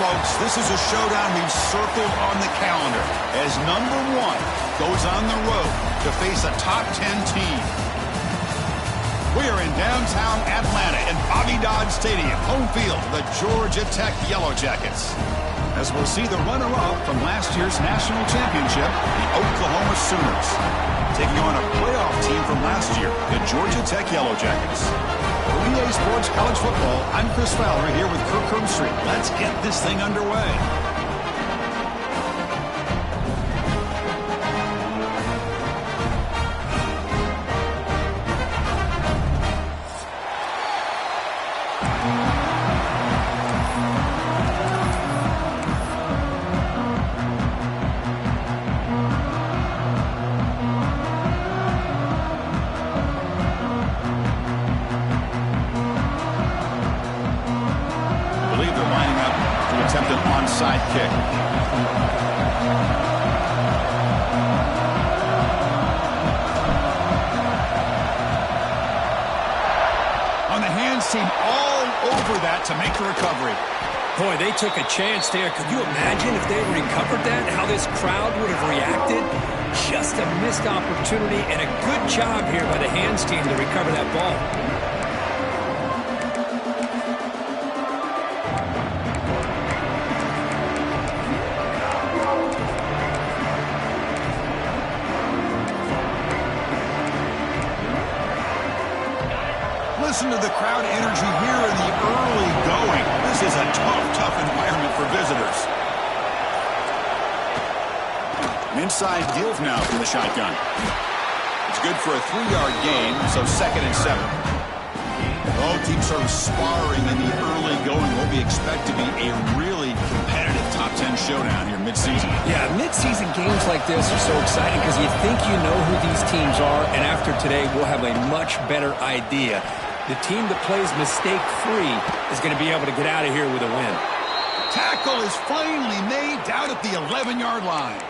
folks, this is a showdown we've circled on the calendar as number 1 goes on the road to face a top 10 team. We are in downtown Atlanta in Bobby Dodd Stadium, home field, the Georgia Tech Yellow Jackets. As we'll see the runner-up from last year's national championship, the Oklahoma Sooners, taking on a playoff team from last year, the Georgia Tech Yellow Jackets. For EA Sports College Football, I'm Chris Fowler here with Kirk Herbstreit. Let's get this thing underway. Onside kick. On the hands team, all over that to make the recovery. Boy, they took a chance there. Could you imagine if they had recovered that, how this crowd would have reacted? Just a missed opportunity and a good job here by the hands team to recover that ball. Listen to the crowd energy here in the early going. This is a tough environment for visitors. An inside give now from the shotgun. It's good for a 3-yard gain, so 2nd and 7. Both teams sort of sparring in the early going. What we expect to be a really competitive top 10 showdown here mid-season. Yeah, mid-season games like this are so exciting because you think you know who these teams are, and after today we'll have a much better idea. The team that plays mistake-free is going to be able to get out of here with a win. Tackle is finally made down at the 11-yard line.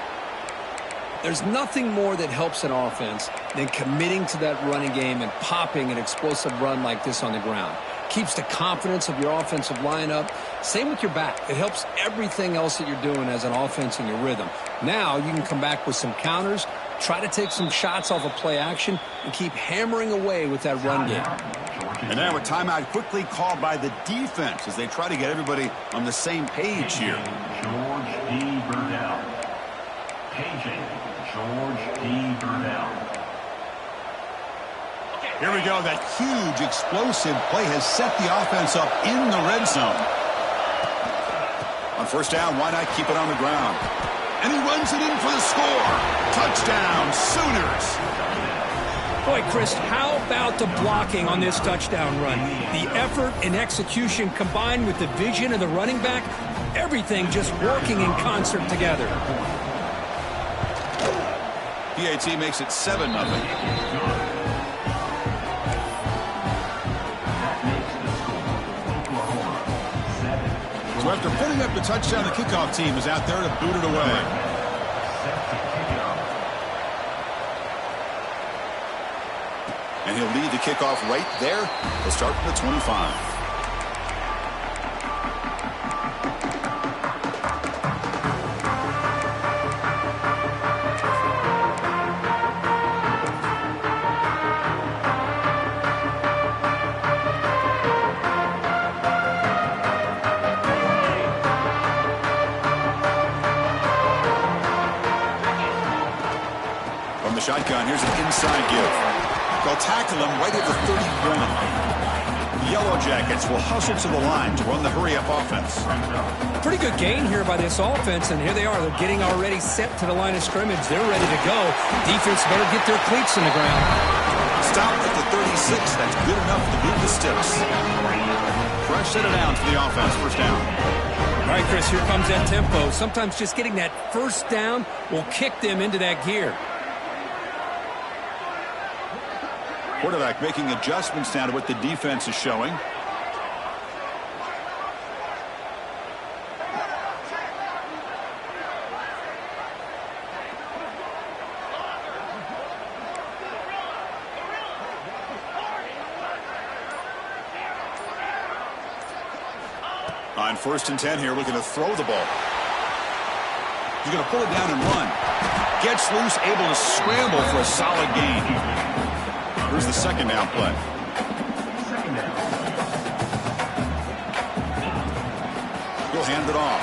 There's nothing more that helps an offense than committing to that running game and popping an explosive run like this on the ground. Keeps the confidence of your offensive lineup. Same with your back. It helps everything else that you're doing as an offense in your rhythm. Now you can come back with some counters, try to take some shots off of play action, and keep hammering away with that run game. And now a timeout quickly called by the defense as they try to get everybody on the same page here. George D. Burdell. Paging George D. Burdell. Here we go. That huge explosive play has set the offense up in the red zone. On first down, why not keep it on the ground? And he runs it in for the score. Touchdown, Sooners. Boy, Chris, how about the blocking on this touchdown run? The effort and execution combined with the vision of the running back, everything just working in concert together. PAT makes it 7-0. So after putting up the touchdown, the kickoff team is out there to boot it away. And he'll lead the kickoff right there. He'll start from the 25. From the shotgun, here's an inside give. They'll tackle him right at the 31. The Yellow Jackets will hustle to the line to run the hurry-up offense. Pretty good gain here by this offense, and here they are. They're getting already set to the line of scrimmage. They're ready to go. Defense better get their cleats in the ground. Stop at the 36. That's good enough to beat the Sticks. Fresh set it down for the offense. First down. All right, Chris, here comes that tempo. Sometimes just getting that first down will kick them into that gear. Quarterback making adjustments now to what the defense is showing. On 1st and 10 here, looking to throw the ball. He's going to pull it down and run. Gets loose, able to scramble for a solid gain. Here's the 2nd down play. He'll hand it off.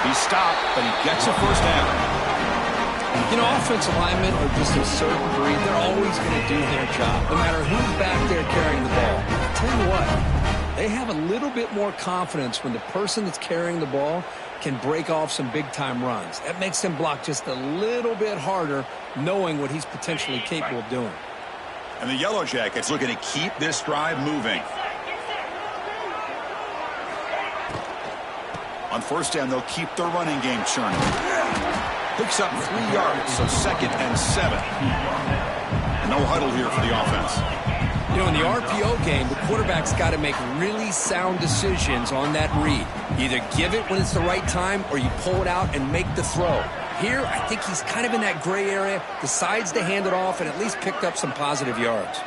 He's stopped, but he gets a 1st down. You know, offensive linemen are just a certain breed. They're always going to do their job, no matter who's back there carrying the ball. I'll tell you what, they have a little bit more confidence when the person that's carrying the ball can break off some big-time runs. That makes them block just a little bit harder, knowing what he's potentially capable of doing. And the Yellow Jackets looking to keep this drive moving. On 1st down, they'll keep their running game churning. Picks up 3 yards, so 2nd and 7. No huddle here for the offense. You know, in the RPO game, the quarterback's got to make really sound decisions on that read. Either give it when it's the right time or you pull it out and make the throw. Here, I think he's kind of in that gray area, decides to hand it off and at least picked up some positive yards.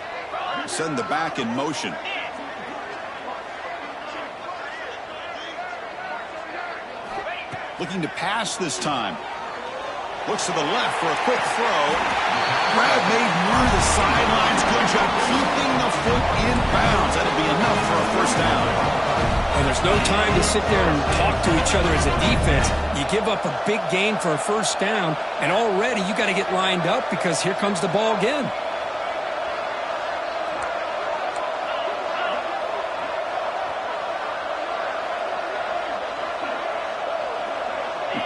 Send the back in motion. Looking to pass this time. Looks to the left for a quick throw. Grab made near the sidelines. Good job keeping the foot in bounds. That'll be enough for a 1st down. And there's no time to sit there and talk to each other as a defense. You give up a big gain for a 1st down, and already you got to get lined up because here comes the ball again.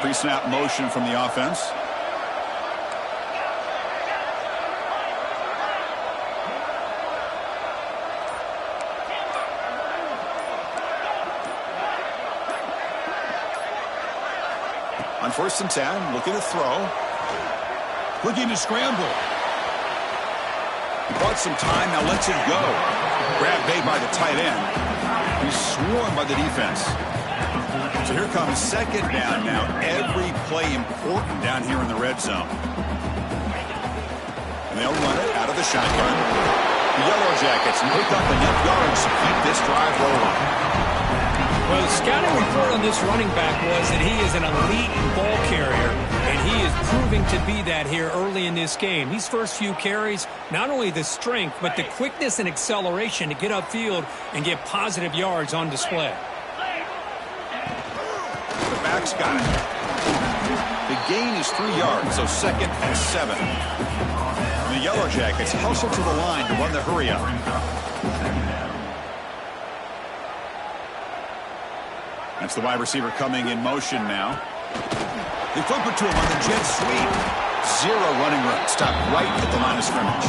Pre-snap motion from the offense. On 1st and 10, looking to throw. Looking to scramble. He bought some time, now lets it go. Grab made by the tight end. He's swarmed by the defense. So here comes 2nd down now. Every play important down here in the red zone. And they'll run it out of the shotgun. The Yellow Jackets pick up enough yards to keep this drive rolling. Well, the scouting report on this running back was that he is an elite ball carrier, and he is proving to be that here early in this game. These first few carries, not only the strength, but the quickness and acceleration to get upfield and get positive yards on display. The back's got it. The gain is 3 yards, so 2nd and 7. And the Yellow Jackets hustle to the line to run the hurry-up. That's the wide receiver coming in motion now. They flip it to him on the jet sweep. 0 running room. Stop right at the line of scrimmage.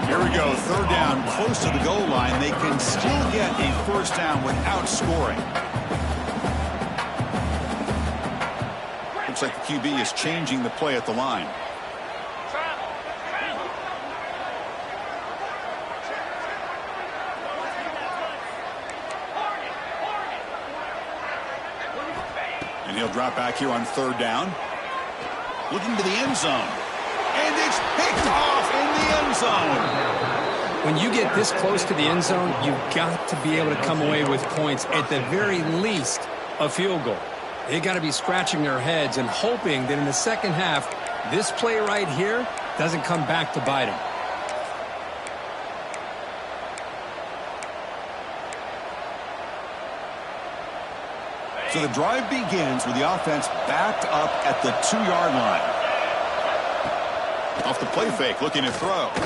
Here we go. 3rd down, close to the goal line. They can still get a 1st down without scoring. Looks like the QB is changing the play at the line. And he'll drop back here on 3rd down. Looking to the end zone. And it's picked off in the end zone. When you get this close to the end zone, you've got to be able to come away with points, at the very least, a field goal. They got to be scratching their heads and hoping that in the 2nd half, this play right here doesn't come back to bite them. So the drive begins with the offense backed up at the 2-yard line. Off the play fake, looking to throw. Oh,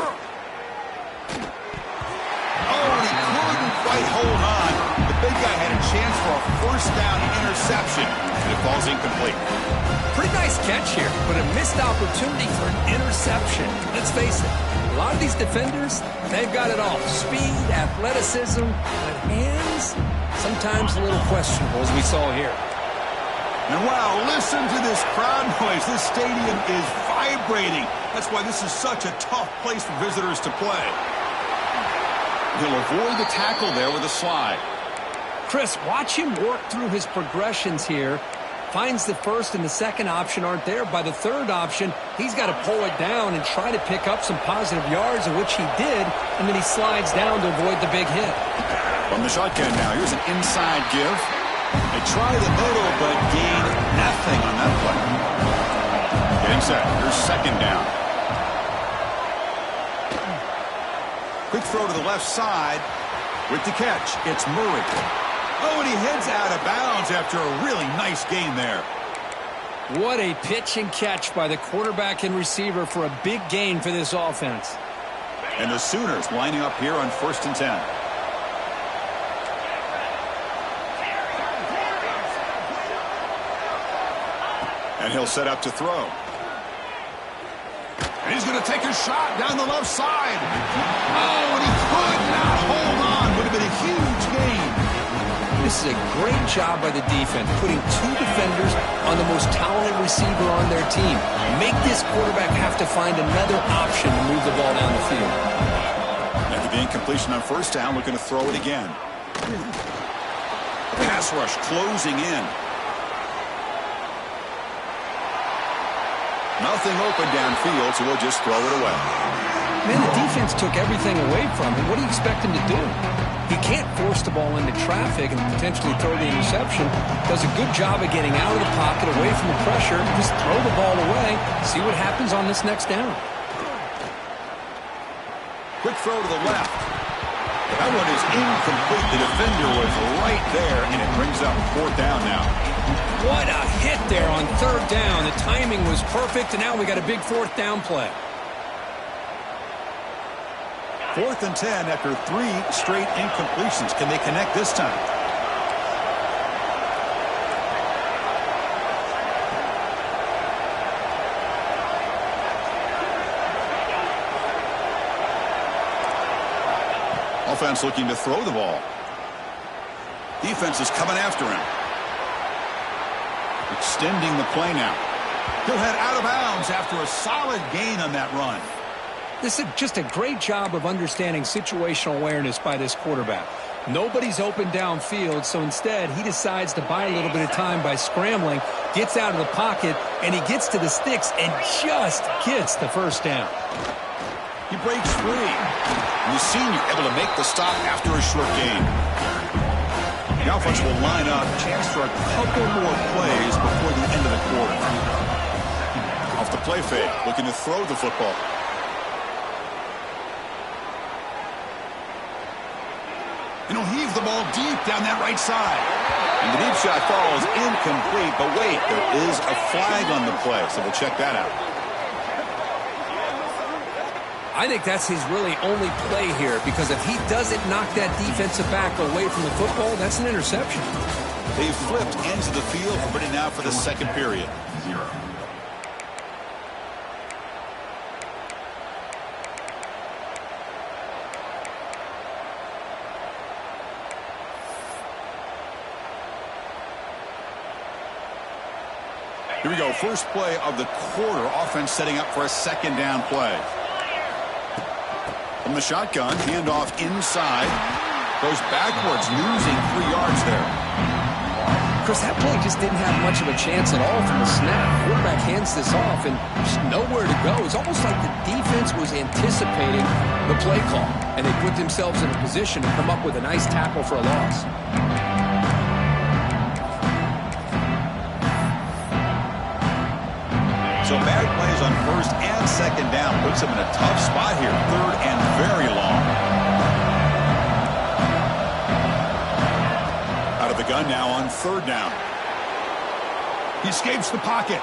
and he couldn't quite hold on. The big guy had a chance for a 1st down interception, and it falls incomplete. Pretty nice catch here, but a missed opportunity for an interception. Let's face it, a lot of these defenders, they've got it all. Speed, athleticism, but hands, sometimes a little questionable, as we saw here. And wow, listen to this crowd noise. This stadium is vibrating. That's why this is such a tough place for visitors to play. He'll avoid the tackle there with a slide. Chris, watch him work through his progressions here. Finds the 1st and the 2nd option aren't there. By the 3rd option, he's got to pull it down and try to pick up some positive yards, of which he did, and then he slides down to avoid the big hit. From the shotgun now, here's an inside give. They try the middle, but gain nothing on that play. Getting set. Here's second down. Quick throw to the left side. With the catch, it's Murray. Oh, and he heads out of bounds after a really nice gain there. What a pitch and catch by the quarterback and receiver for a big gain for this offense. And the Sooners lining up here on 1st and 10. And he'll set up to throw. And he's going to take a shot down the left side. Oh, and he could not hold on. Would have been a huge gain. This is a great job by the defense, putting two defenders on the most talented receiver on their team. Make this quarterback have to find another option to move the ball down the field. After the incompletion on 1st down, looking to throw it again. Pass rush closing in. Nothing open downfield, so we'll just throw it away. Man, the defense took everything away from him. What do you expect him to do? He can't force the ball into traffic and potentially throw the interception. Does a good job of getting out of the pocket, away from the pressure. Just throw the ball away. See what happens on this next down. Quick throw to the left. That one is incomplete. The defender was right there, and it brings up 4th down now. What a hit there on 3rd down. The timing was perfect, and now we got a big 4th down play. 4th and 10 after 3 straight incompletions. Can they connect this time? Offense looking to throw the ball. Defense is coming after him. Extending the play now. He'll head out of bounds after a solid gain on that run. This is just a great job of understanding situational awareness by this quarterback. Nobody's open downfield, so instead he decides to buy a little bit of time by scrambling, gets out of the pocket, and he gets to the sticks and just gets the 1st down. He breaks free. And the senior able to make the stop after a short gain. The offense will line up. Chance for a couple more plays before the end of the quarter. Off the play fake, looking to throw the football. And he'll heave the ball deep down that right side. And the deep shot falls incomplete. But wait, there is a flag on the play, so we'll check that out. I think that's his really only play here, because if he doesn't knock that defensive back away from the football, that's an interception. They've flipped ends of the field, ready now for the second period. 0. Here we go. First play of the quarter. Offense setting up for a 2nd down play. From the shotgun, handoff inside. Goes backwards, losing 3 yards there. Chris, that play just didn't have much of a chance at all from the snap. Quarterback hands this off, and there's nowhere to go. It's almost like the defense was anticipating the play call, and they put themselves in a position to come up with a nice tackle for a loss. So bad plays on 1st and 2nd down puts him in a tough spot here. 3rd and very long. Out of the gun now on 3rd down. He escapes the pocket.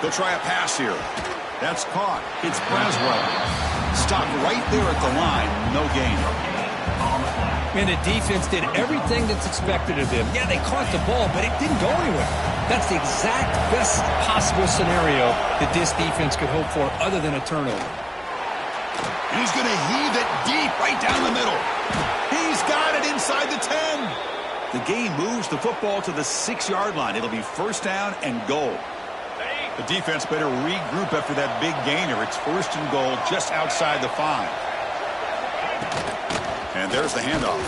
They'll try a pass here. That's caught. It's Braswell. Stopped right there at the line. No gain. And the defense did everything that's expected of them. Yeah, they caught the ball, but it didn't go anywhere. That's the exact best possible scenario that this defense could hope for other than a turnover. And he's going to heave it deep right down the middle. He's got it inside the 10. The game moves the football to the 6-yard line. It'll be 1st down and goal. The defense better regroup after that big gainer. It's 1st and goal just outside the 5. And there's the handoff.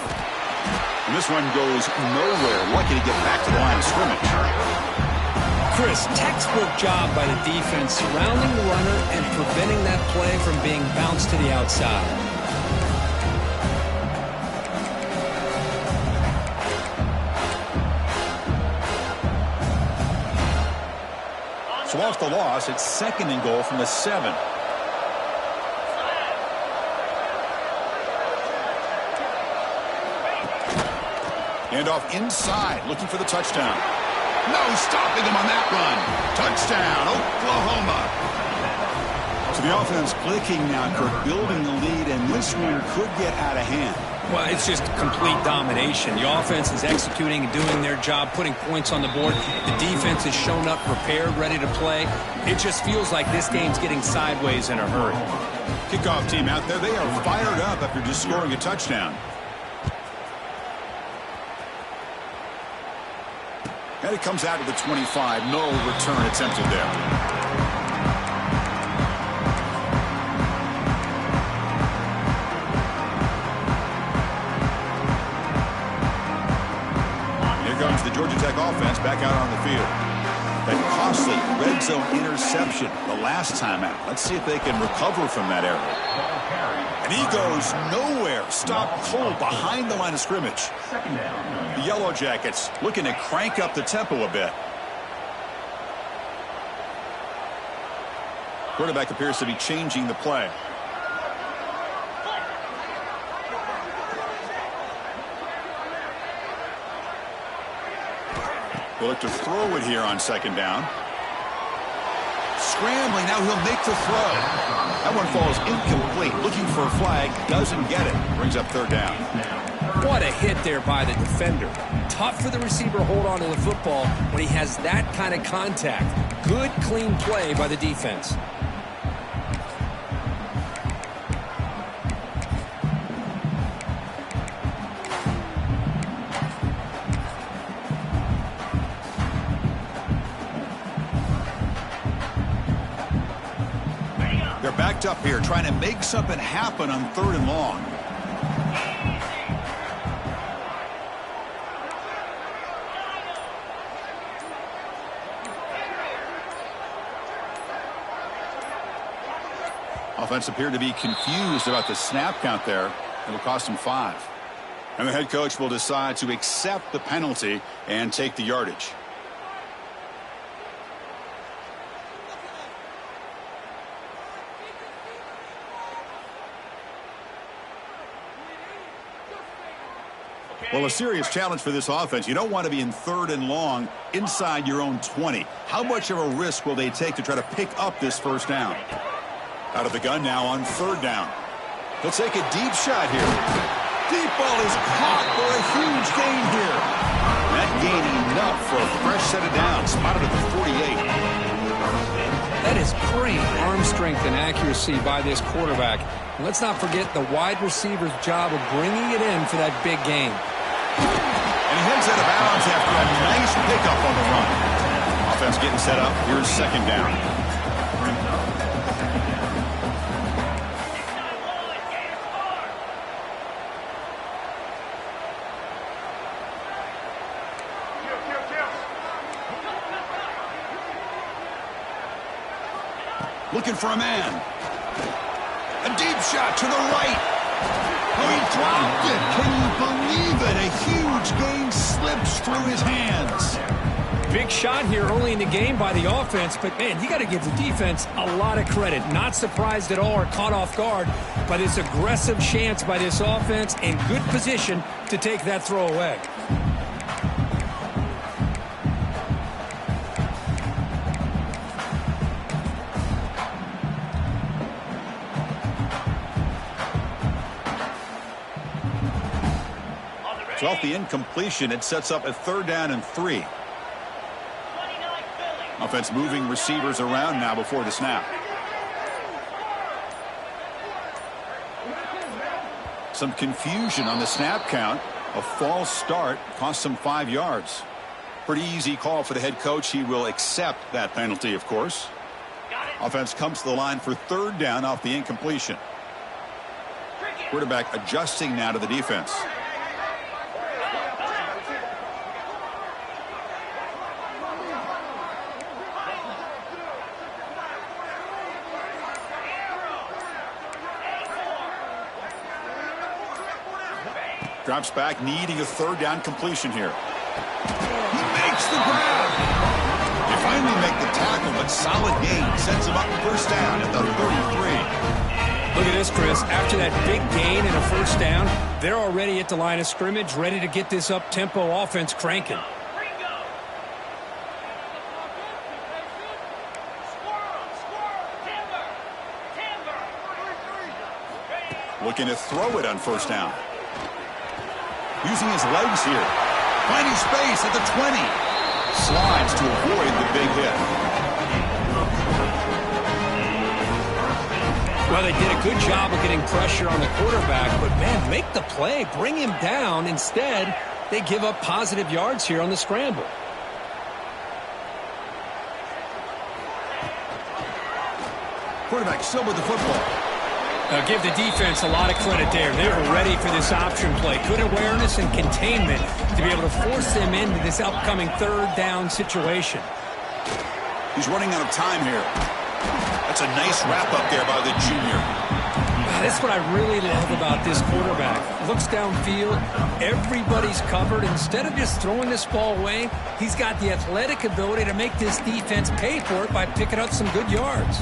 And this one goes nowhere. Lucky to get back to the line of scrimmage. Chris, textbook job by the defense surrounding the runner and preventing that play from being bounced to the outside. the loss. It's 2nd and goal from the 7. And off inside, looking for the touchdown. No stopping him on that run. Touchdown, Oklahoma. So the offense clicking now, Kirk, building the lead, and this one could get out of hand. Well, it's just complete domination. The offense is executing and doing their job, putting points on the board. The defense has shown up prepared, ready to play. It just feels like this game's getting sideways in a hurry. Kickoff team out there. They are fired up after just scoring a touchdown. And it comes out to the 25. No return attempted there. Comes the Georgia Tech offense back out on the field. That costly red zone interception the last time out. Let's see if they can recover from that error. And he goes nowhere. Stopped cold behind the line of scrimmage. The Yellow Jackets looking to crank up the tempo a bit. Quarterback appears to be changing the play. We'll look to throw it here on 2nd down. Scrambling, now he'll make the throw. That one falls incomplete. Looking for a flag, doesn't get it. Brings up 3rd down. What a hit there by the defender. Tough for the receiver to hold on to the football when he has that kind of contact. Good, clean play by the defense. They're backed up here, trying to make something happen on 3rd and long. Offense appeared to be confused about the snap count there. It'll cost him 5. And the head coach will decide to accept the penalty and take the yardage. Well, a serious challenge for this offense. You don't want to be in 3rd and long inside your own 20. How much of a risk will they take to try to pick up this 1st down? Out of the gun now on 3rd down. He'll take a deep shot here. Deep ball is caught for a huge gain here. That gain enough for a fresh set of downs. Spotted at the 48. That is great arm strength and accuracy by this quarterback. And let's not forget the wide receiver's job of bringing it in for that big gain. And he heads out of bounds after a nice pickup on the run. Offense getting set up. Here's 2nd down. Looking for a man. A deep shot to the right. Oh, he dropped it. Can you believe it? A huge gain slips through his hands. Big shot here early in the game by the offense, but, man, you got to give the defense a lot of credit. Not surprised at all or caught off guard by this aggressive chance by this offense and good position to take that throw away. So off the incompletion, it sets up a 3rd down and 3. Offense moving receivers around now before the snap. Some confusion on the snap count. A false start cost him 5 yards. Pretty easy call for the head coach. He will accept that penalty, of course. Offense comes to the line for 3rd down off the incompletion. Quarterback adjusting now to the defense. Drops back, needing a 3rd down completion here. He makes the grab. finally make the tackle, but solid gain. Sends him up first down at the 33. Look at this, Chris. After that big gain and a first down, they're already at the line of scrimmage, ready to get this up-tempo offense cranking. Looking to throw it on first down. Using his legs here. Finding space at the 20. Slides to avoid the big hit. Well, they did a good job of getting pressure on the quarterback, but, man, make the play. Bring him down. Instead, they give up positive yards here on the scramble. Quarterback still with the football. Give the defense a lot of credit there. They were ready for this option play. Good awareness and containment to be able to force them into this upcoming third down situation. He's running out of time here. That's a nice wrap up there by the junior. That's what I really love about this quarterback. Looks downfield. Everybody's covered. Instead of just throwing this ball away, he's got the athletic ability to make this defense pay for it by picking up some good yards.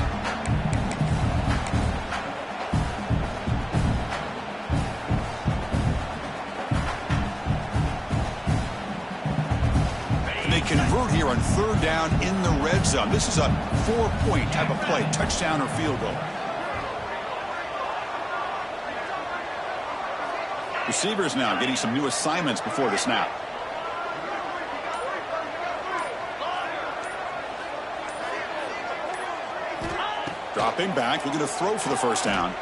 Convert here on third down in the red zone. This is a 4-point type of play, touchdown or field goal. Receivers now getting some new assignments before the snap. Dropping back, looking to throw for the first down.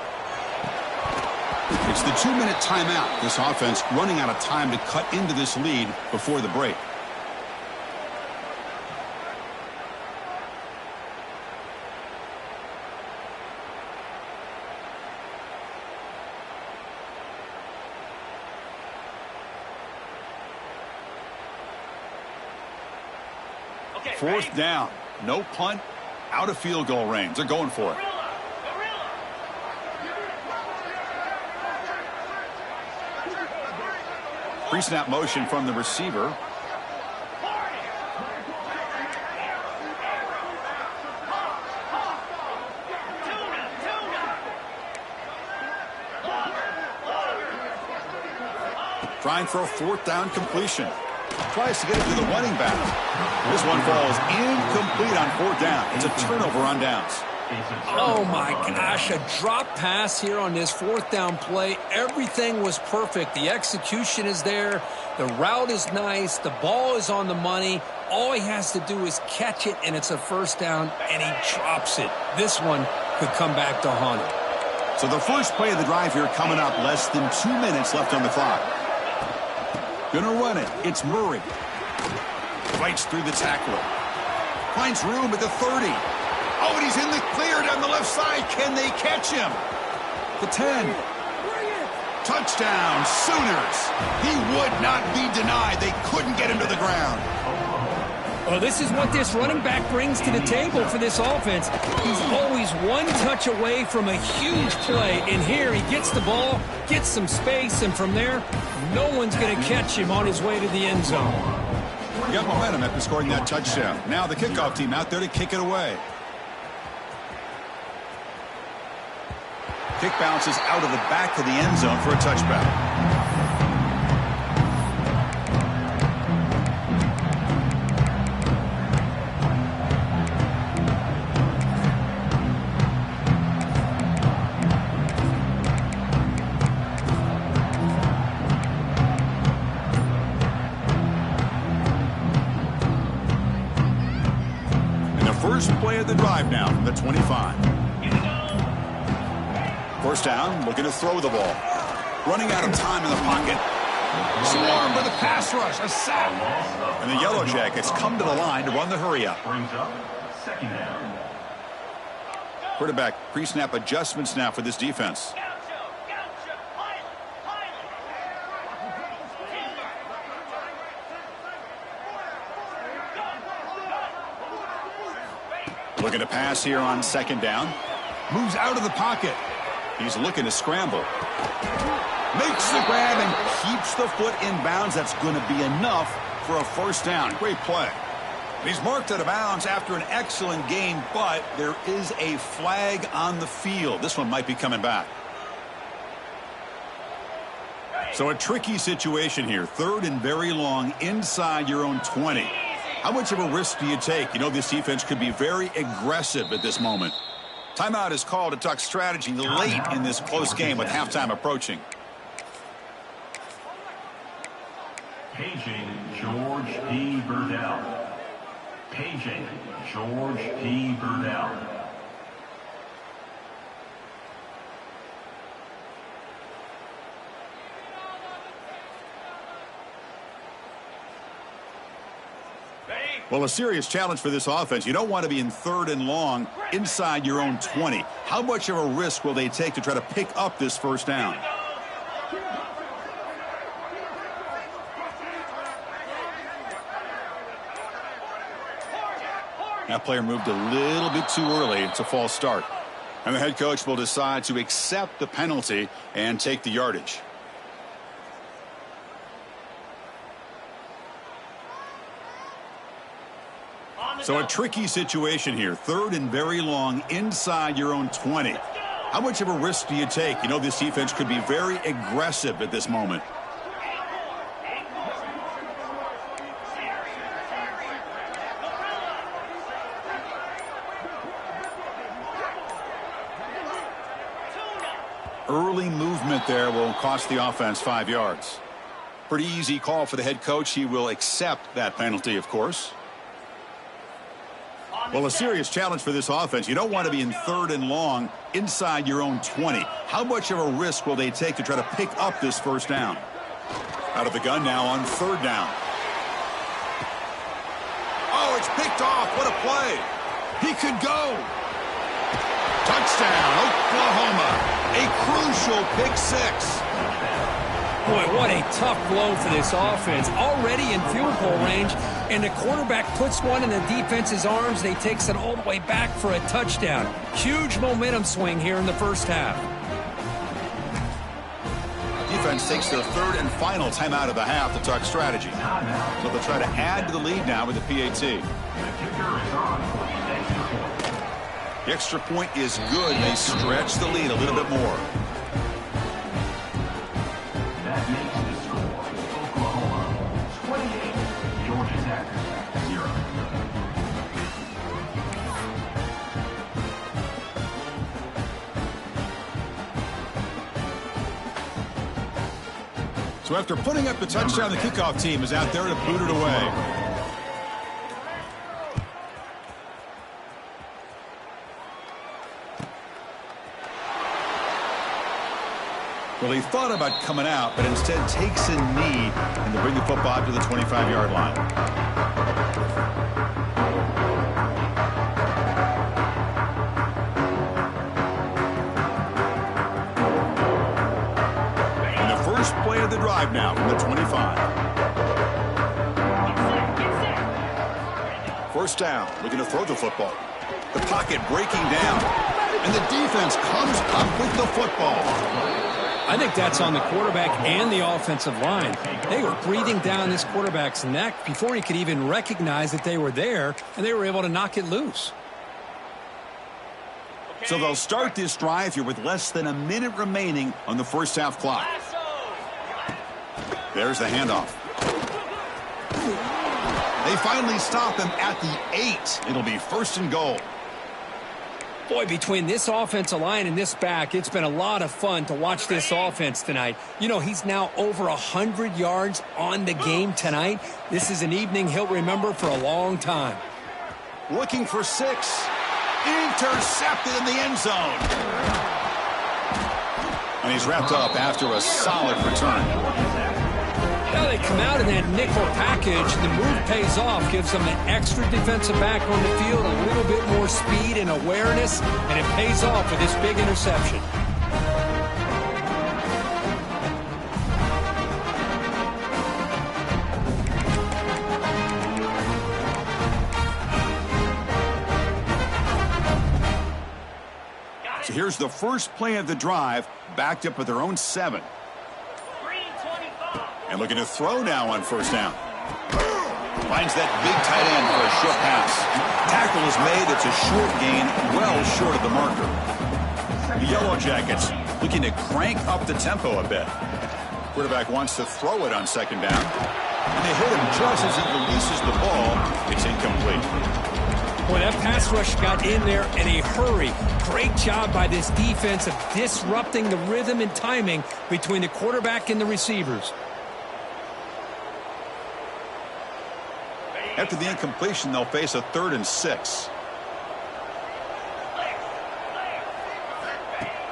It's the 2-minute timeout. This offense running out of time to cut into this lead before the break. Fourth down. No punt. Out of field goal range. They're going for it. Pre-snap motion from the receiver. Trying for a fourth down completion. Tries to get it to the running back. This one falls incomplete on fourth down. It's a turnover on downs. Oh, my gosh. A drop pass here on this fourth down play. Everything was perfect. The execution is there. The route is nice. The ball is on the money. All he has to do is catch it, and it's a first down, and he drops it. This one could come back to haunt him. So the first play of the drive here coming up. Less than 2 minutes left on the clock. Gonna run it. It's Murray. Fights through the tackler. Finds room at the 30. Oh, and he's in the clear down the left side. Can they catch him? The 10. Touchdown, Sooners. He would not be denied. They couldn't get him to the ground. Well, this is what this running back brings to the table for this offense. He's always one touch away from a huge play. And here he gets the ball, gets some space, and from there, no one's going to catch him on his way to the end zone. He got momentum after scoring that touchdown. Now the kickoff team out there to kick it away. Kick bounces out of the back of the end zone for a touchback. First play of the drive now from the 25. First down, looking to throw the ball. Running out of time in the pocket. Swarmed by the pass rush, a sack. And the Yellow Jackets come to the line to run the hurry-up. Brings up second down. Quarterback pre-snap adjustments now for this defense. Looking to pass here on second down. Moves out of the pocket. He's looking to scramble. Makes the grab and keeps the foot in bounds. That's going to be enough for a first down. Great play. He's marked out of bounds after an excellent game, but there is a flag on the field. This one might be coming back. So a tricky situation here. 3rd and very long inside your own 20. How much of a risk do you take? You know, this defense could be very aggressive at this moment. Timeout is called to talk strategy late in this close game with halftime approaching. Paging George P. Burdell. Paging George P. Burdell. Well, a serious challenge for this offense. You don't want to be in 3rd and long inside your own 20. How much of a risk will they take to try to pick up this first down? That player moved a little bit too early. It's a false start. And the head coach will decide to accept the penalty and take the yardage. So a tricky situation here. 3rd and very long inside your own 20. How much of a risk do you take? You know, this defense could be very aggressive at this moment. Early movement there will cost the offense 5 yards. Pretty easy call for the head coach. He will accept that penalty, of course. Well, a serious challenge for this offense. You don't want to be in 3rd and long inside your own 20. How much of a risk will they take to try to pick up this first down? Out of the gun now on 3rd down. Oh, it's picked off. What a play. He could go. Touchdown, Oklahoma. A crucial pick 6. Boy, what a tough blow for this offense. Already in field goal range, and the quarterback puts one in the defense's arms, and he takes it all the way back for a touchdown. Huge momentum swing here in the first half. Defense takes their 3rd and final timeout of the half to talk strategy. So they'll try to add to the lead now with the PAT. The extra point is good. They stretch the lead a little bit more. That makes the score Oklahoma 28, Georgia Tech 0. So after putting up the touchdown, the kickoff team is out there to boot it away. Well, he thought about coming out, but instead takes a knee and to bring the football to the 25-yard line. And the first play of the drive now from the 25. First down, looking to throw the football. The pocket breaking down, and the defense comes up with the football. I think that's on the quarterback and the offensive line. They were breathing down this quarterback's neck before he could even recognize that they were there, and they were able to knock it loose. So they'll start this drive here with less than a minute remaining on the first half clock. There's the handoff. They finally stop him at the 8. It'll be 1st and goal. Boy, between this offensive line and this back, it's been a lot of fun to watch this offense tonight. You know, he's now over 100 yards on the game tonight. This is an evening he'll remember for a long time. Looking for 6. Intercepted in the end zone. And he's wrapped up after a solid return. Now they come out in that nickel package. The move pays off, gives them an extra defensive back on the field, a little bit more speed and awareness, and it pays off with this big interception. So here's the first play of the drive, backed up with their own 7. And looking to throw now on first down. Finds that big tight end for a short pass. Tackle is made. It's a short gain, well short of the marker. The Yellow Jackets looking to crank up the tempo a bit. Quarterback wants to throw it on second down. And they hit him just as he releases the ball. It's incomplete. Boy, that pass rush got in there in a hurry. Great job by this defense of disrupting the rhythm and timing between the quarterback and the receivers. After the incompletion, they'll face a 3rd and 6.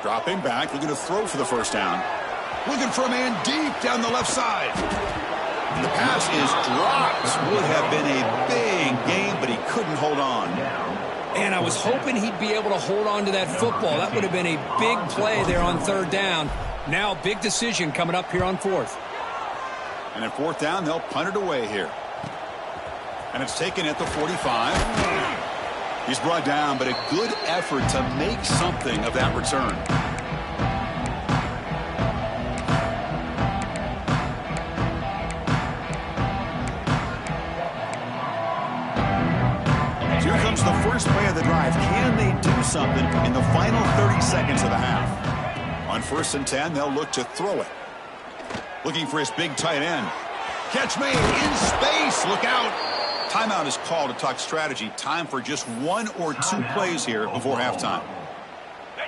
Dropping back, looking to throw for the first down. Looking for a man deep down the left side. The pass is dropped. Would have been a big game, but he couldn't hold on. And I was hoping he'd be able to hold on to that football. That would have been a big play there on 3rd down. Now, big decision coming up here on 4th. And at 4th down, they'll punt it away here. And it's taken at the 45. He's brought down, but a good effort to make something of that return. Here comes the first play of the drive. Can they do something in the final 30 seconds of the half? On 1st and 10, they'll look to throw it. Looking for his big tight end. Catch made in space. Look out. Timeout is called to talk strategy. Time for just 1 or 2 plays here before halftime.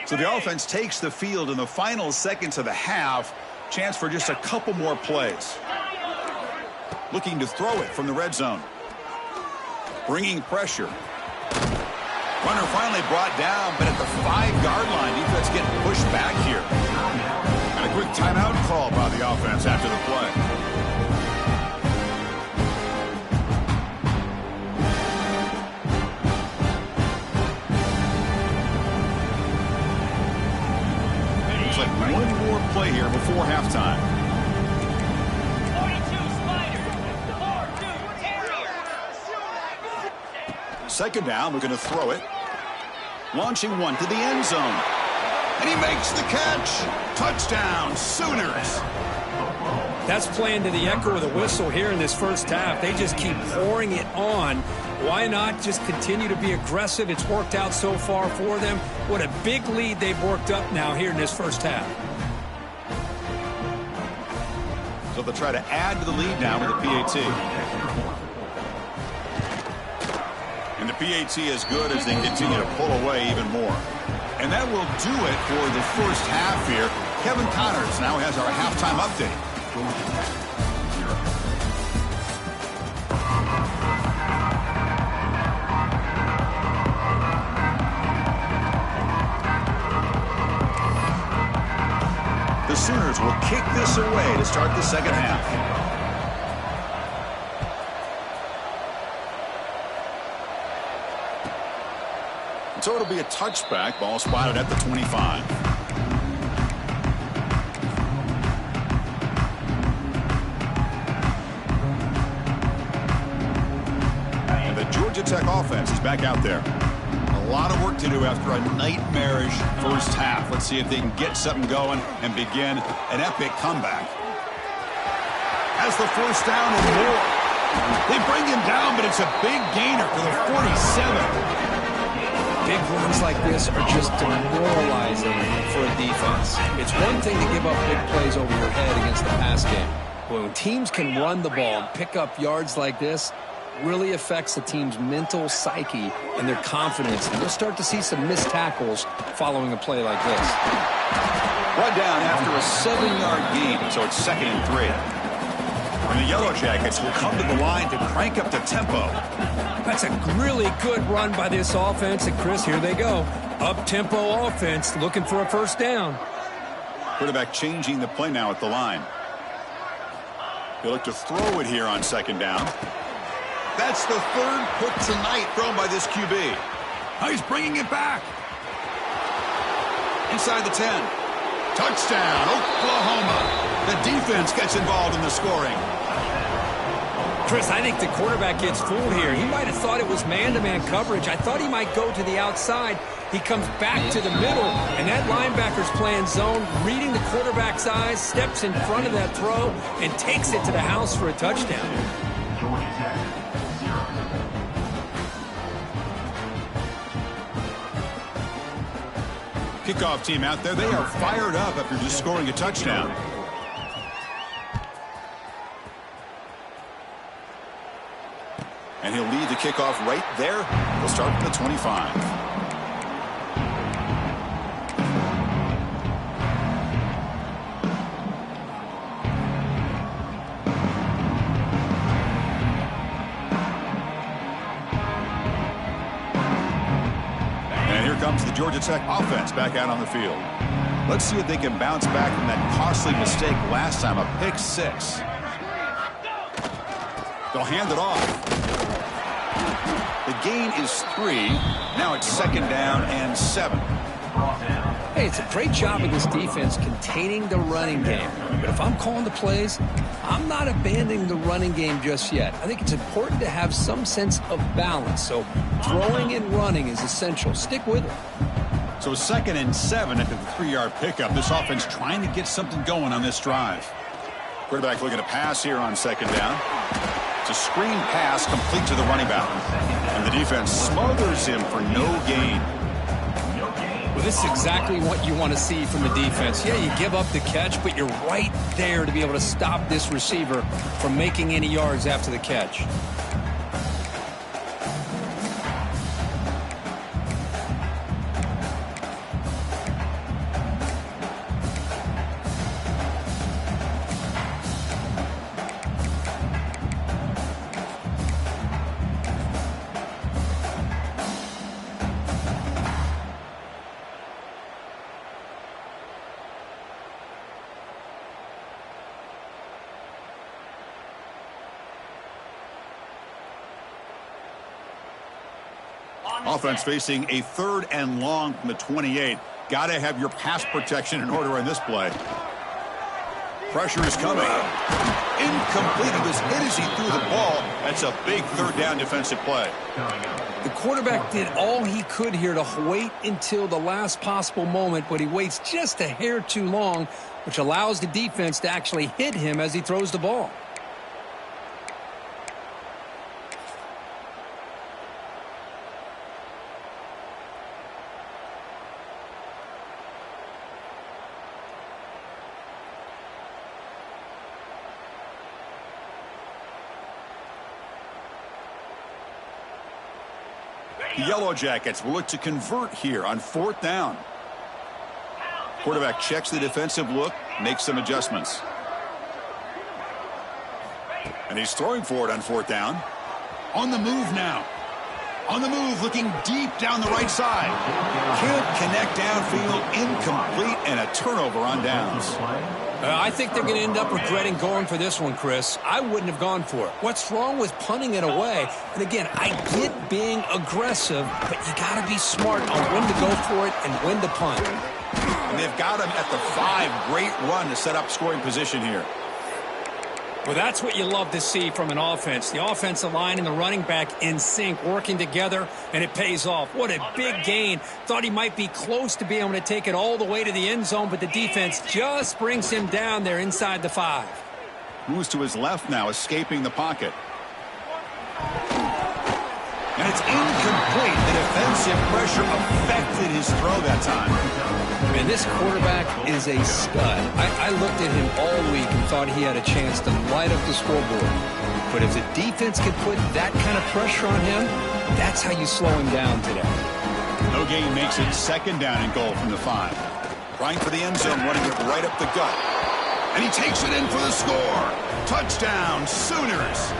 So the offense takes the field in the final seconds of the half. Chance for just a couple more plays. Looking to throw it from the red zone. Bringing pressure. Runner finally brought down, but at the 5-yard line, defense getting pushed back here. And a quick timeout call by the offense after the play. Looks like one more play here before halftime. 42 Spider, 4-2 Terrier. 2nd down, we're going to throw it. Launching one to the end zone. And he makes the catch. Touchdown, Sooners. That's playing to the echo of the whistle here in this first half. They just keep pouring it on. Why not just continue to be aggressive? It's worked out so far for them. What a big lead they've worked up now here in this first half. So they'll try to add to the lead now with the PAT. And the PAT is good as they continue to pull away even more. And that will do it for the first half here. Kevin Connors now has our halftime update. The Sooners will kick this away to start the second half. So it'll be a touchback. Ball spotted at the 25. And the Georgia Tech offense is back out there. A lot of work to do after a nightmarish first half. Let's see if they can get something going and begin an epic comeback. Has the first down and more. They bring him down, but it's a big gainer for the 47. Big runs like this are just demoralizing for a defense. It's one thing to give up big plays over your head against the pass game. But when teams can run the ball and pick up yards like this, really affects the team's mental psyche and their confidence. And you'll start to see some missed tackles following a play like this. Run down after a 7-yard gain, so it's 2nd and 3. And the Yellow Jackets will come to the line to crank up the tempo. That's a really good run by this offense. And, Chris, here they go. Up-tempo offense looking for a first down. Quarterback changing the play now at the line. He'll look to throw it here on 2nd down. That's the 3rd pick tonight thrown by this QB. Now he's bringing it back. Inside the 10. Touchdown, Oklahoma. The defense gets involved in the scoring. Chris, I think the quarterback gets fooled here. He might have thought it was man-to-man coverage. I thought he might go to the outside. He comes back to the middle, and that linebacker's playing zone, reading the quarterback's eyes, steps in front of that throw, and takes it to the house for a touchdown. Georgia Tech Kickoff team out there, they are fired up after just scoring a touchdown. And he'll lead the kickoff right there. He'll start from the 25. Comes the Georgia Tech offense back out on the field. Let's see if they can bounce back from that costly mistake last time, a pick 6. They'll hand it off. The gain is 3. Now it's 2nd down and 7. Hey, it's a great job of this defense containing the running game. But if I'm calling the plays, I'm not abandoning the running game just yet. I think it's important to have some sense of balance. So throwing and running is essential. Stick with it. So 2nd and 7 after the 3-yard pickup. This offense trying to get something going on this drive. Quarterback looking to pass here on 2nd down. It's a screen pass complete to the running back. And the defense smothers him for no gain. Well, this is exactly what you want to see from the defense. Yeah, you give up the catch, but you're right there to be able to stop this receiver from making any yards after the catch. Offense facing a 3rd and long from the 28. Got to have your pass protection in order on this play. Pressure is coming. Incomplete. He was hit as he threw the ball. That's a big 3rd down defensive play. The quarterback did all he could here to wait until the last possible moment, but he waits just a hair too long, which allows the defense to actually hit him as he throws the ball. The Yellow Jackets will look to convert here on 4th down. Quarterback checks the defensive look, makes some adjustments. And he's throwing for it on 4th down. On the move now. On the move, looking deep down the right side. Can't connect downfield, incomplete, and a turnover on downs. I think they're going to end up regretting going for this one, Chris. I wouldn't have gone for it. What's wrong with punting it away? And again, I get being aggressive, but you got to be smart on when to go for it and when to punt. And they've got him at the 5. Great run to set up scoring position here. Well, that's what you love to see from an offense. The offensive line and the running back in sync, working together, and it pays off. What a big gain. Thought he might be close to being able to take it all the way to the end zone, but the defense just brings him down there inside the 5. Moves to his left now, escaping the pocket. And it's incomplete. The defensive pressure affected his throw that time. Man, this quarterback is a stud. I looked at him all week and thought he had a chance to light up the scoreboard. But if the defense can put that kind of pressure on him, that's how you slow him down today. No gain makes it 2nd down and goal from the 5. Trying for the end zone, running it right up the gut. And he takes it in for the score. Touchdown, Sooners.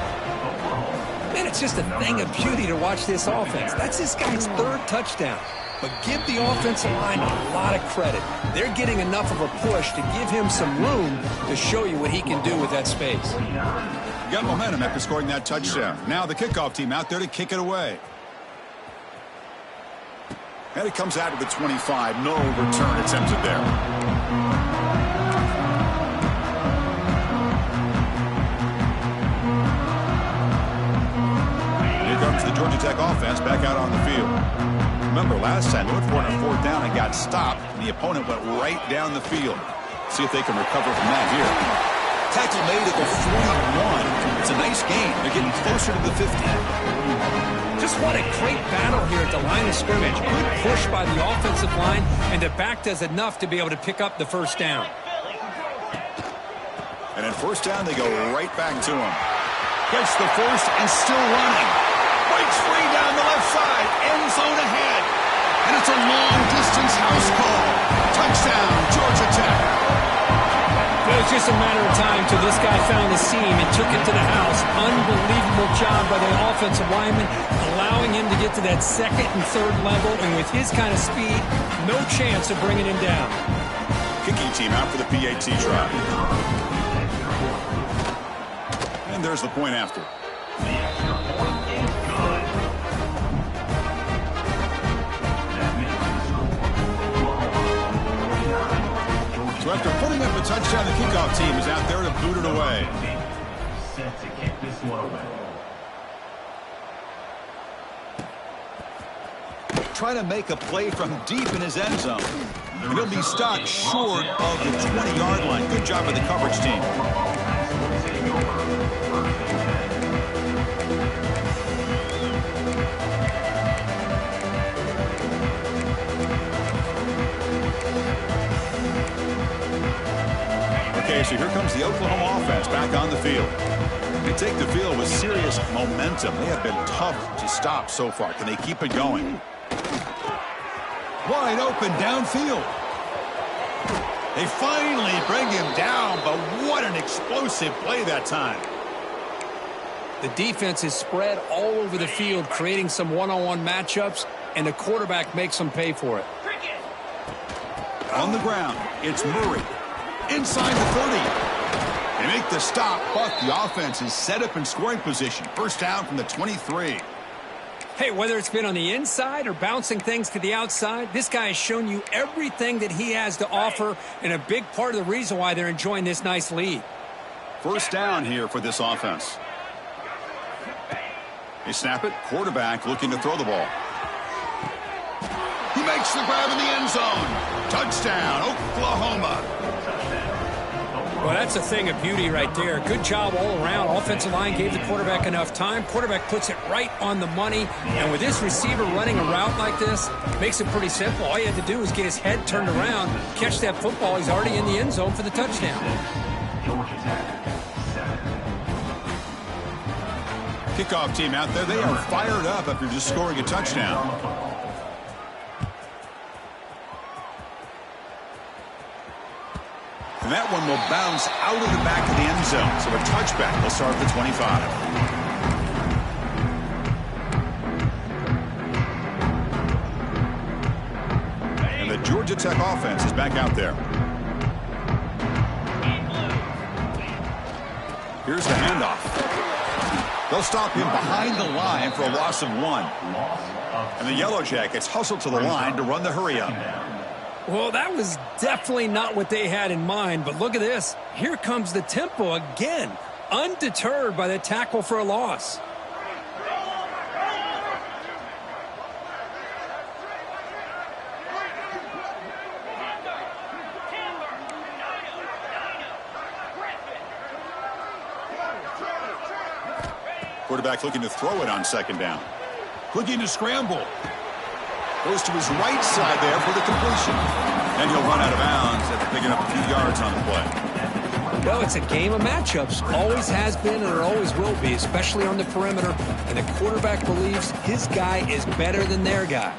Man, it's just a thing of beauty to watch this offense. That's this guy's 3rd touchdown. But give the offensive line a lot of credit. They're getting enough of a push to give him some room to show you what he can do with that space. Got momentum after scoring that touchdown. Now the kickoff team out there to kick it away. And it comes out to the 25. No return attempted there. The Georgia Tech offense back out on the field. Remember last time they went for it on 4th down and got stopped. The opponent went right down the field. See if they can recover from that here. Tackle made at the 41. It's a nice gain. They're getting closer to the 50. Just what a great battle here at the line of scrimmage. Good push by the offensive line, and the back does enough to be able to pick up the first down. And at first down, they go right back to him. Gets the first and still running. Breaks free down the left side. End zone ahead. And it's a long-distance house call. Touchdown, Georgia Tech. It was just a matter of time till this guy found the seam and took it to the house. Unbelievable job by the offensive lineman, allowing him to get to that second and third level. And with his kind of speed, no chance of bringing him down. Kicking team out for the PAT try. And there's the point after. The extra point is good. That makes the score Oklahoma 49. So after putting up a touchdown, the kickoff team is out there to boot it away. Set to kick this one away. Trying to make a play from deep in his end zone. And he'll be stopped short of the 20-yard line. Good job by the coverage team. Okay, so here comes the Oklahoma offense back on the field. They take the field with serious momentum. They have been tough to stop so far. Can they keep it going? Wide open downfield. They finally bring him down, but what an explosive play that time. The defense is spread all over the field, creating some one-on-one matchups, and the quarterback makes them pay for it. On the ground, it's Murray. Inside the 30. They make the stop, but the offense is set up in scoring position. First down from the 23. Hey, whether it's been on the inside or bouncing things to the outside, this guy has shown you everything that he has to offer, and a big part of the reason why they're enjoying this nice lead. First down here for this offense. They snap it. Quarterback looking to throw the ball. He makes the grab in the end zone. Touchdown, Oklahoma. Well, that's a thing of beauty right there. Good job all around. Offensive line gave the quarterback enough time. Quarterback puts it right on the money. And with this receiver running a route like this, makes it pretty simple. All you have to do is get his head turned around, catch that football. He's already in the end zone for the touchdown. Georgia Tech, 7. Kickoff team out there. They are fired up after just scoring a touchdown. And that one will bounce out of the back of the end zone. So a touchback will start at the 25. And the Georgia Tech offense is back out there. Here's the handoff. They'll stop him behind the line for a loss of 1. And the Yellow Jackets hustle to the line to run the hurry up. Well, that was definitely not what they had in mind, but look at this. Here comes the tempo again, undeterred by the tackle for a loss. Quarterback looking to throw it on second down. Looking to scramble. Goes to his right side there for the completion. And he'll run out of bounds after picking up a few yards on the play. Well, it's a game of matchups. Always has been and it always will be, especially on the perimeter. And the quarterback believes his guy is better than their guy.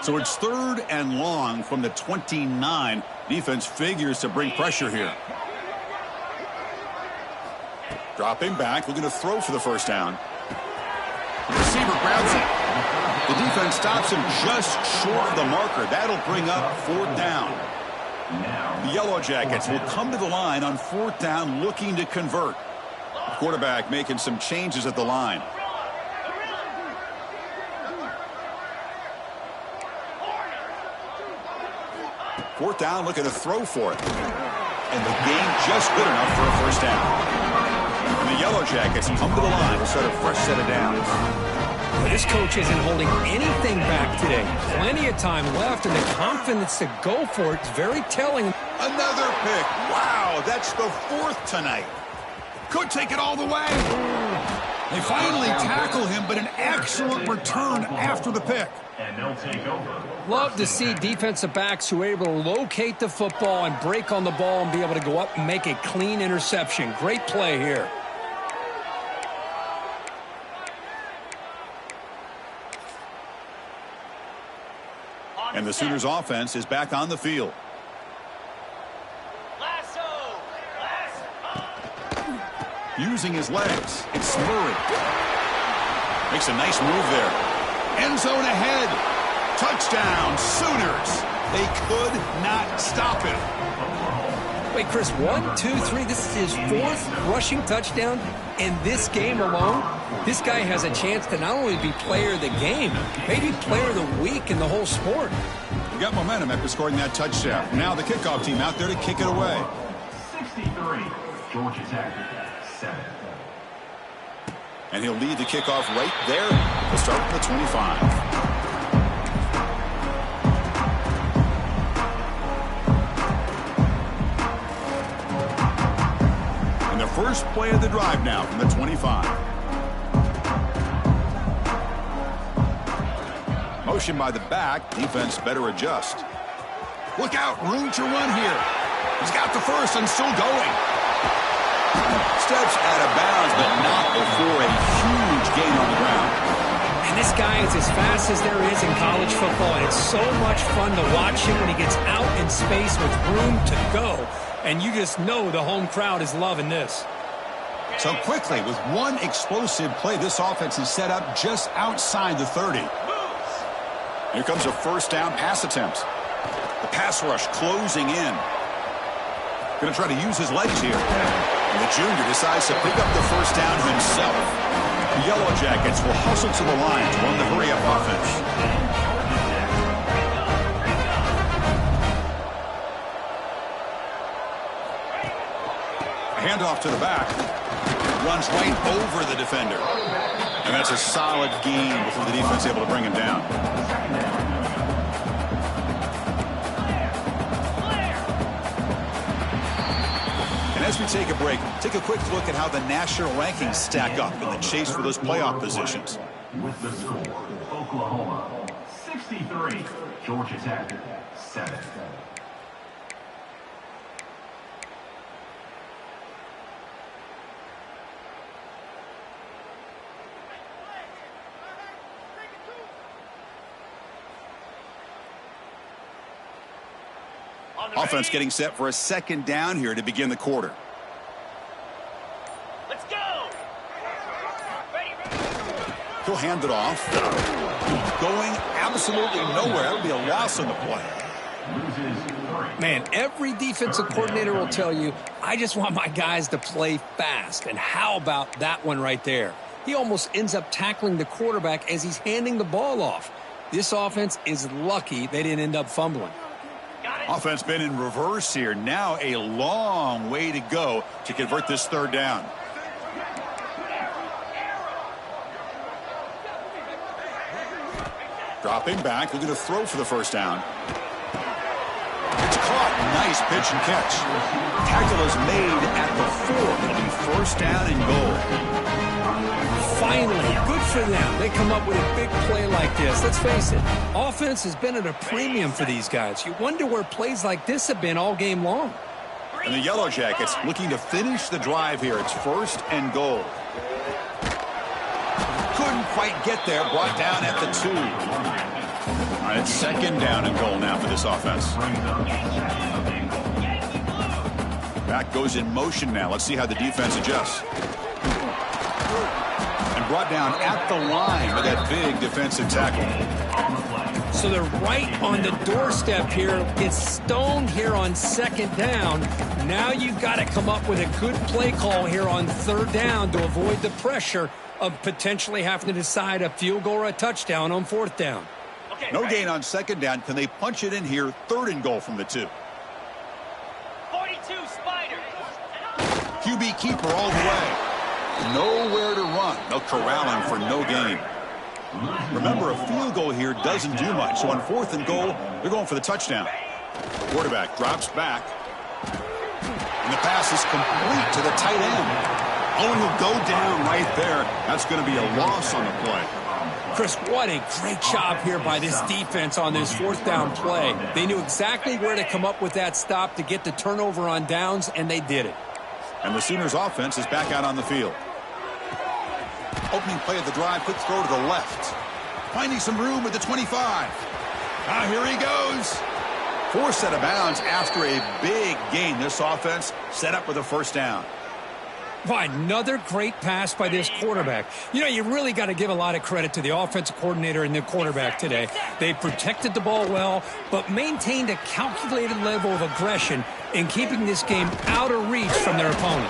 So it's 3rd and long from the 29. Defense figures to bring pressure here. Dropping back, looking to throw for the first down. The receiver grabs it. The defense stops him just short of the marker. That'll bring up 4th down. The Yellow Jackets will come to the line on 4th down looking to convert. The quarterback making some changes at the line. Fourth down, looking to throw for it. And the game just good enough for a first down. And the Yellow Jackets come to the line to start a fresh set of downs. This coach isn't holding anything back today. Plenty of time left, and the confidence to go for it is very telling. Another pick. Wow, that's the 4th tonight. Could take it all the way. They finally tackle him, but an excellent return after the pick. And they'll take over. Love to see defensive backs who are able to locate the football and break on the ball and be able to go up and make a clean interception. Great play here. And the Sooners offense is back on the field. Using his legs, it's Murray. Makes a nice move there. End zone ahead. Touchdown, Sooners. They could not stop him. Wait, Chris, 1, 2, 3. This is his 4th rushing touchdown in this game alone. This guy has a chance to not only be player of the game, maybe player of the week in the whole sport. He got momentum after scoring that touchdown. Now the kickoff team out there to kick it away. 63, Georgia Tech, 7. And he'll lead the kickoff right there. He'll start from the 25. And the first play of the drive now from the 25. Motion by the back. Defense better adjust. Look out. Room to run here. He's got the first and still going. Steps out of bounds, but not before a huge gain on the ground. And this guy is as fast as there is in college football, and it's so much fun to watch him when he gets out in space with room to go. And you just know the home crowd is loving this. So quickly, with one explosive play, this offense is set up just outside the 30. Here comes a first down pass attempt. The pass rush closing in. Going to try to use his legs here. And the junior decides to pick up the first down himself. The Yellow Jackets will hustle to the line to run the hurry-up offense. A handoff to the back. Runs right over the defender. And that's a solid gain before the defense is able to bring him down. As we take a break, take a quick look at how the national rankings stack up in the chase for those playoff positions. With the score, Oklahoma, 63, Georgia Tech, 7. Offense getting set for a second down here to begin the quarter. Let's go. Ready. He'll hand it off. Going absolutely nowhere. That'll be a loss on the play. Man, every defensive coordinator will tell you, I just want my guys to play fast. And how about that one right there? He almost ends up tackling the quarterback as he's handing the ball off. This offense is lucky they didn't end up fumbling. Offense been in reverse here. Now a long way to go to convert this third down. Dropping back, looking to throw for the first down. It's caught. Nice pitch and catch. Tackle is made at the 4. It'll be first down and goal. Finally, good for them. They come up with a big play like this. Let's face it, offense has been at a premium for these guys. You wonder where plays like this have been all game long. And the Yellow Jackets looking to finish the drive here. It's first and goal. Couldn't quite get there. Brought down at the 2. All right, it's second down and goal now for this offense. Back goes in motion now. Let's see how the defense adjusts. Brought down at the line with that big defensive tackle. So they're right on the doorstep here. It's stoned here on second down. Now you've got to come up with a good play call here on third down to avoid the pressure of potentially having to decide a field goal or a touchdown on fourth down. No gain on second down. Can they punch it in here? Third and goal from the 2. 42 Spiders. QB keeper all the way. Nowhere to run. No corralling for no gain. Remember, a field goal here doesn't do much. So on 4th and goal, they're going for the touchdown. Quarterback drops back. And the pass is complete to the tight end. Oh, and he'll go down right there. That's going to be a loss on the play. Chris, what a great job here by this defense on this 4th down play. They knew exactly where to come up with that stop to get the turnover on downs, and they did it. And the Sooners offense is back out on the field. Opening play of the drive, quick throw to the left. Finding some room at the 25. Now here he goes. Forced out of bounds after a big gain. This offense set up with a first down. By another great pass by this quarterback. You know, you really got to give a lot of credit to the offensive coordinator and the quarterback today. They protected the ball well, but maintained a calculated level of aggression in keeping this game out of reach from their opponent.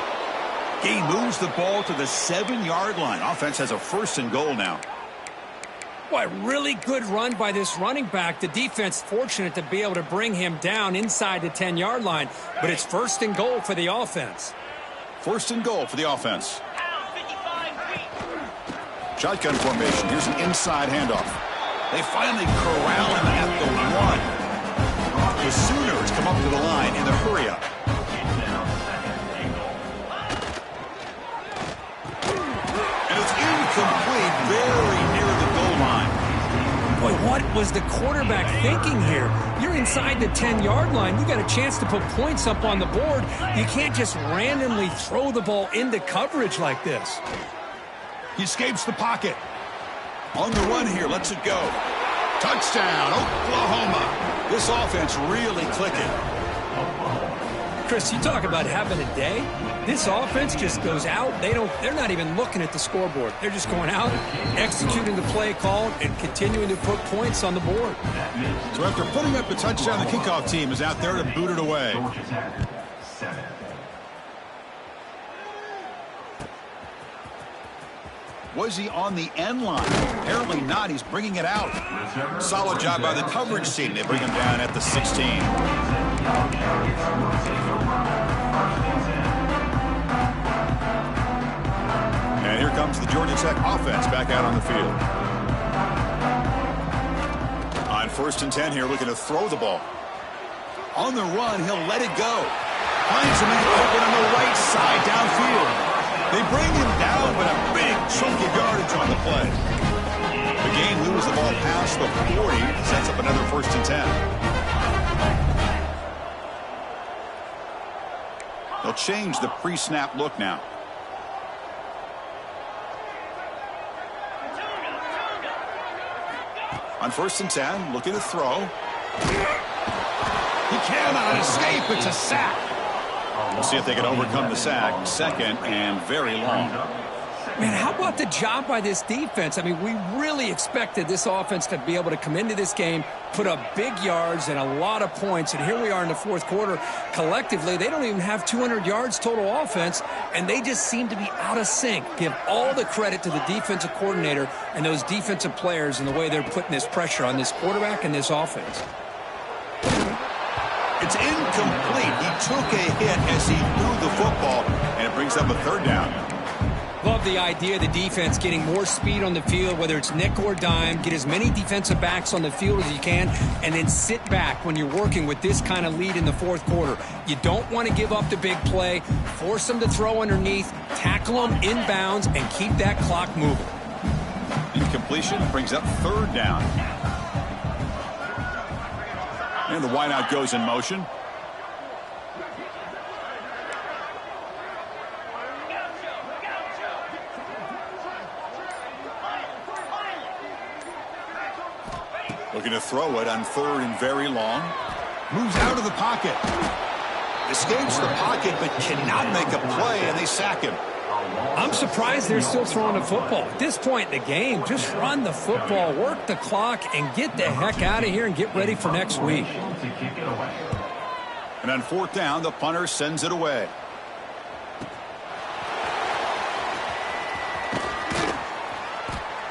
He moves the ball to the 7-yard line. Offense has a 1st and goal now. Boy, really good run by this running back. The defense fortunate to be able to bring him down inside the 10-yard line, but it's 1st and goal for the offense. 1st and goal for the offense. Pound 55 feet. Shotgun formation. Here's an inside handoff. They finally corral him at the 1. The Sooners come up to the line in the hurry-up. And it's incomplete, very near the goal line. Boy, what was the quarterback thinking here? You're inside the 10-yard line. You got a chance to put points up on the board. You can't just randomly throw the ball into coverage like this. He escapes the pocket. On the run here, lets it go. Touchdown, Oklahoma. This offense really clicking. Chris, you talk about having a day. This offense just goes out. They're not even looking at the scoreboard. They're just going out, executing the play call, and continuing to put points on the board. So after putting up the touchdown, the kickoff team is out there to boot it away. Was he on the end line? Apparently not. He's bringing it out. Solid job by the coverage team. They bring him down at the 16. And here comes the Georgia Tech offense back out on the field. On 1st and 10 here, looking to throw the ball. On the run, he'll let it go. Finds him open on the right side downfield. They bring him down, but a big chunk of yardage on the play. The game moves the ball past the 40, sets up another 1st and 10. They'll change the pre-snap look now. On 1st and 10, looking to throw. He cannot escape. It's a sack. We'll see if they can overcome the sack. 2nd and very long. Man, how about the job by this defense? I mean, we really expected this offense to be able to come into this game, put up big yards and a lot of points, and here we are in the 4th quarter. Collectively, they don't even have 200 yards total offense, and they just seem to be out of sync. Give all the credit to the defensive coordinator and those defensive players and the way they're putting this pressure on this quarterback and this offense. It's incomplete. He took a hit as he threw the football, and it brings up a 3rd down. Love the idea of the defense getting more speed on the field, whether it's nickel or dime. Get as many defensive backs on the field as you can, and then sit back when you're working with this kind of lead in the 4th quarter. You don't want to give up the big play. Force them to throw underneath, tackle them inbounds, and keep that clock moving. Incompletion brings up 3rd down. And the wideout goes in motion. Looking to throw it on 3rd and very long. Moves out of the pocket. Escapes the pocket but cannot make a play, and they sack him. I'm surprised they're still throwing the football. At this point in the game, just run the football, work the clock, and get the heck out of here and get ready for next week. And on 4th down, the punter sends it away.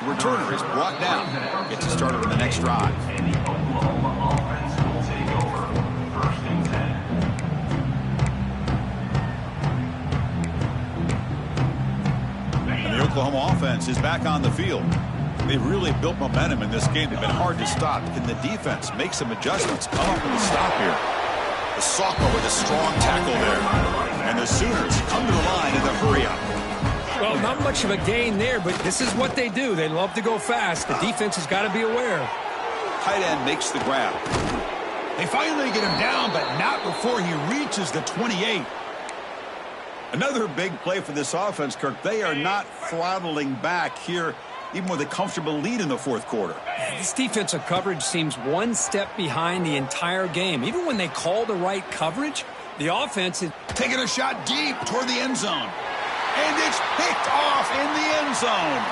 The returner is brought down. Gets it started on the next drive. And the Oklahoma offense will take over 1st and 10. And the Oklahoma offense is back on the field. They've really built momentum in this game. They've been hard to stop. Can the defense make some adjustments? Come up with a stop here. The Sophomore with a strong tackle there. And the Sooners come to the line in the hurry-up. Well, not much of a gain there, but this is what they do. They love to go fast. The defense has got to be aware. Tight end makes the grab. They finally get him down, but not before he reaches the 28. Another big play for this offense, Kirk. They are not throttling back here, even with a comfortable lead in the fourth quarter. This defensive coverage seems one step behind the entire game. Even when they call the right coverage, the offense is taking a shot deep toward the end zone. And it's picked off in the end zone.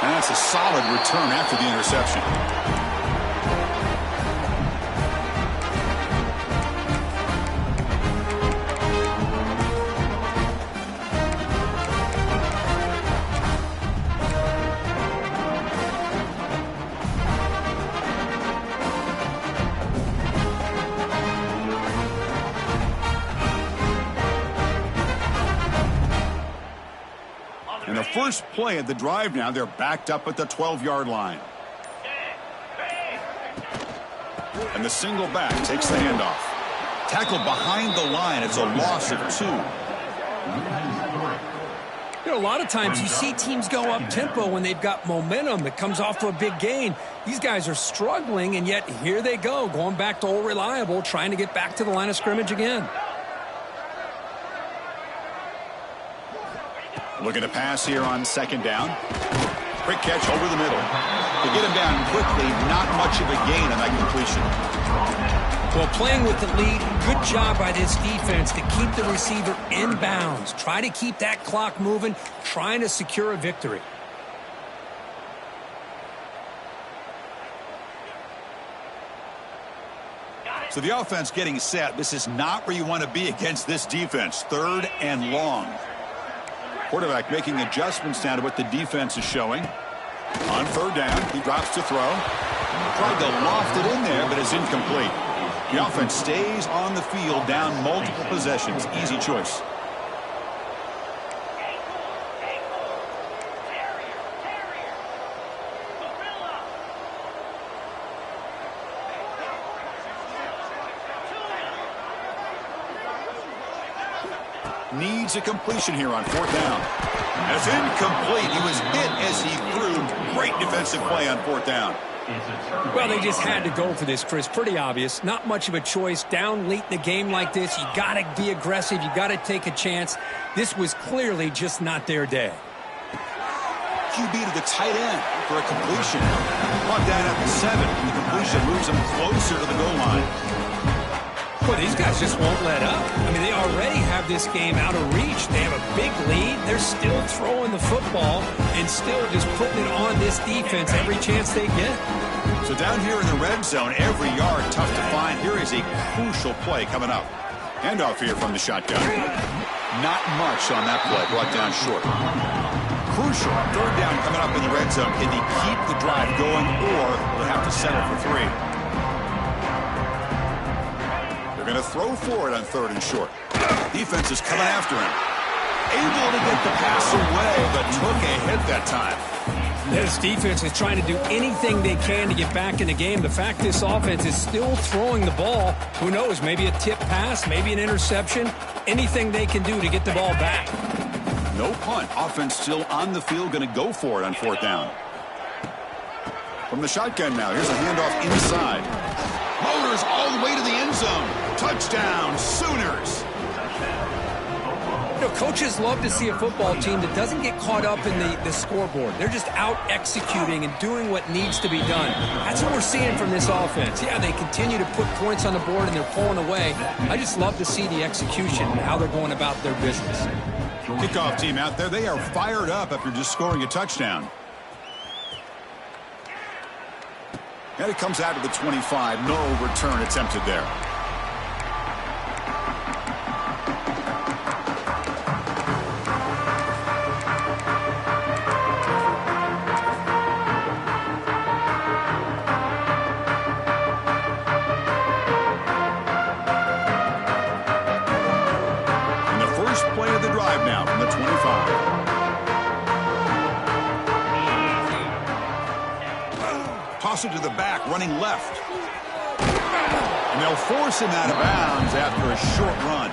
And that's a solid return after the interception. And the first play of the drive now, they're backed up at the 12-yard line. And the single back takes the handoff. Tackled behind the line. It's a loss of 2. You know, a lot of times you see teams go up-tempo when they've got momentum that comes off to a big gain. These guys are struggling, and yet here they go, going back to old reliable, trying to get back to the line of scrimmage again. Looking to pass here on second down. Quick catch over the middle. To get him down quickly, not much of a gain on that completion. Well, playing with the lead, good job by this defense to keep the receiver in bounds. Try to keep that clock moving, trying to secure a victory. So the offense getting set. This is not where you want to be against this defense. 3rd and long. Quarterback making adjustments now to what the defense is showing. On 3rd down, he drops to throw. Tried to loft it in there, but it's incomplete. The offense stays on the field, down multiple possessions. Easy choice. Needs a completion here on 4th down. And it's incomplete. He was hit as he threw. Great defensive play on 4th down. Well, they just had to go for this, Chris. Pretty obvious. Not much of a choice. Down late in a game like this, you got to be aggressive. You got to take a chance. This was clearly just not their day. QB to the tight end for a completion. Brought down at the 7. The completion moves him closer to the goal line. Well, these guys just won't let up. I mean, they already have this game out of reach. They have a big lead. They're still throwing the football and still just putting it on this defense every chance they get. So down here in the red zone, every yard tough to find. Here is a crucial play coming up. Handoff here from the shotgun. Not much on that play, brought down short. Crucial 3rd down coming up in the red zone. Can he keep the drive going, or will they have to settle for 3? Going to throw for it on 3rd and short. Defense is coming after him. Able to get the pass away, but took a hit that time. This defense is trying to do anything they can to get back in the game. The fact this offense is still throwing the ball, who knows, maybe a tip pass, maybe an interception, anything they can do to get the ball back. No punt. Offense still on the field, going to go for it on 4th down. From the shotgun now, here's a handoff inside. Motors all the way to the end zone. Touchdown, Sooners. You know, coaches love to see a football team that doesn't get caught up in the scoreboard. They're just out executing and doing what needs to be done. That's what we're seeing from this offense. Yeah, they continue to put points on the board and they're pulling away. I just love to see the execution and how they're going about their business. Kickoff team out there. They are fired up after just scoring a touchdown. And it comes out to the 25. No return attempted there. And the first play of the drive now from the 25. toss it to the back, running left. And they'll force him out of bounds after a short run.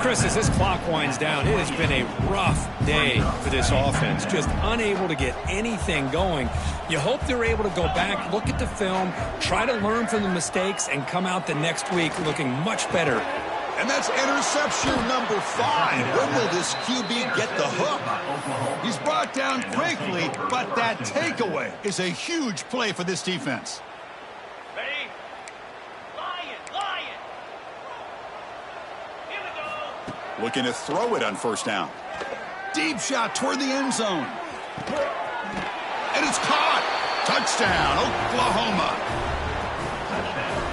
Chris, as this clock winds down, it has been a rough day for this offense. Just unable to get anything going. You hope they're able to go back, look at the film, try to learn from the mistakes, and come out the next week looking much better. And that's interception number 5. When will this QB get the hook? He's brought down quickly, but that takeaway is a huge play for this defense. Ready? Lion. Here we go. Looking to throw it on first down. Deep shot toward the end zone. And it's caught. Touchdown, Oklahoma.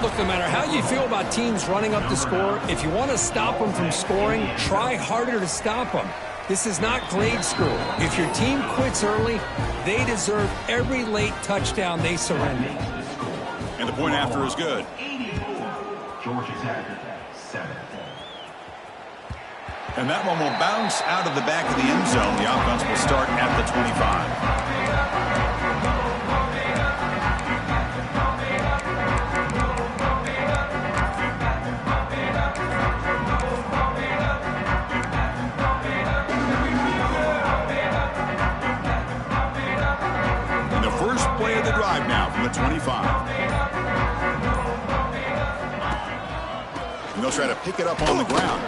Look, no matter how you feel about teams running up the score, if you want to stop them from scoring, try harder to stop them. This is not grade school. If your team quits early, they deserve every late touchdown they surrender. And the point after is good. Georgia Tech, 7. And that one will bounce out of the back of the end zone. The offense will start at the 25. And the first play of the drive now from the 25. And they'll try to pick it up on the ground.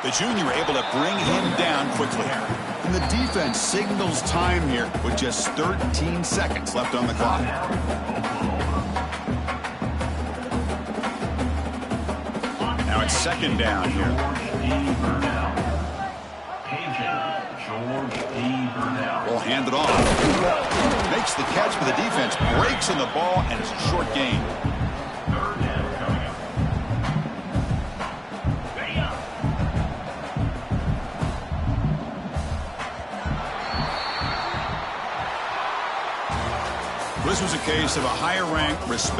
The junior able to bring him down quickly. And the defense signals time here with just 13 seconds left on the clock. Now it's second down here. Will hand it off. Makes the catch for the defense. Breaks in the ball, and it's a short gain. This was a case of a higher-ranked, respect.